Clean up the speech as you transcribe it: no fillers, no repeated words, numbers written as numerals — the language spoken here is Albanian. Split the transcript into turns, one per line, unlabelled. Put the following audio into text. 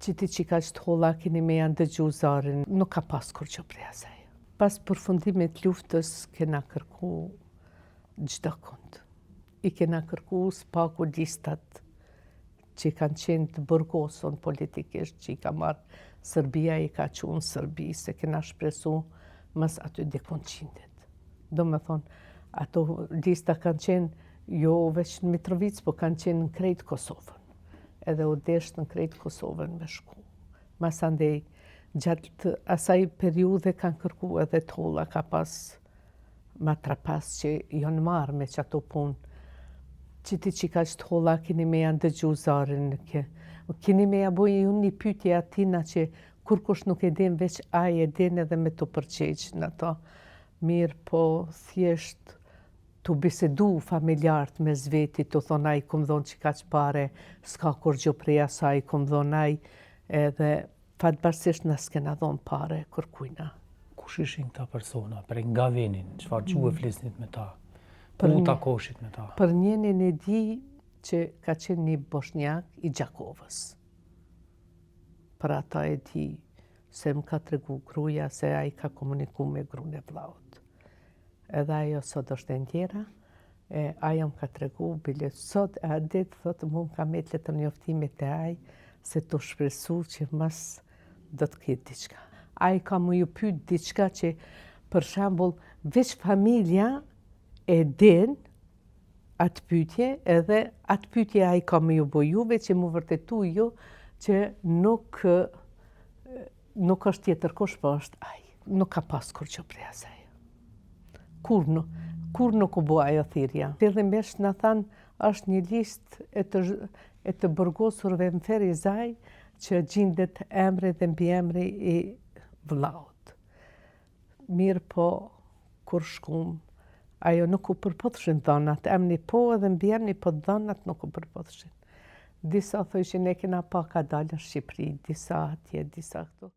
që ti që ka që të holla keni me janë dëgju zarin, nuk ka pas kur që prej asaj. Pas përfundimit luftës, kena kërku gjdo kund. I kena kërku s'paku listat që kanë qenë të burgoson politikisht, që i ka marrë Serbia, i ka qunë Serbi, se kena shpresu mas aty dikon qindet. Do me thonë, ato lista kanë qenë jo veç në Mitrovic, po kanë qenë në krejt Kosovën. Edhe u desht në krejt Kosovën me shku. Mas andej, gjatë asaj periude kanë kërku edhe tolla, ka pas ma trapas që jonë marrë me që ato punë. Që ti që ka që tolla, keni me janë dëgju zarin. Keni me ja bojë unë një pytje atina që kur kush nuk e din, veç aj e din edhe me të përqeqë në to. Mirë po thjesht të bisedu familjartë me zveti, të thonë aj këmë dhonë që ka që pare, s'ka kur gjo prej asaj, këmë dhonë aj, edhe fatbarsisht në s'kena dhonë pare kërkujna.
Kush ishin këta persona, prej nga venin, qëfar që e flisnit me ta, ku takoshit me ta?
Për njenin e di që ka qenë një boshnjak i Gjakovës. Për ata e di se më ka tregu gruja se a i ka komuniku me grun e vllaut. Edhe ajo sot është e ndjera, ajo më ka tregu, bile sot e adit, thotë mu më ka metle të njoftimit e aj, se të shpresu që mas do të këtë diqka. Aj ka mu ju pyt diqka që, për shambull, veç familja e din atë pytje, edhe atë pytje aj ka mu ju bojuve që mu vërtetu ju që nuk është tjetër kush, po është aj. Nuk ka pas kur që prej asaj. Kur nuk u bo ajo thirrja. Fillimisht në thanë, është një list e të burgosurve në Ferizaj që gjindet emri dhe mbi emri i vllaut. Mirë po, kur shkum, ajo nuk u përpodhshin dhonat. Emri po edhe mbi emri, po dhonat nuk u përpodhshin. Disa thojshin e kena pa ka dalë në Shqipëri, disa atje, disa këtu.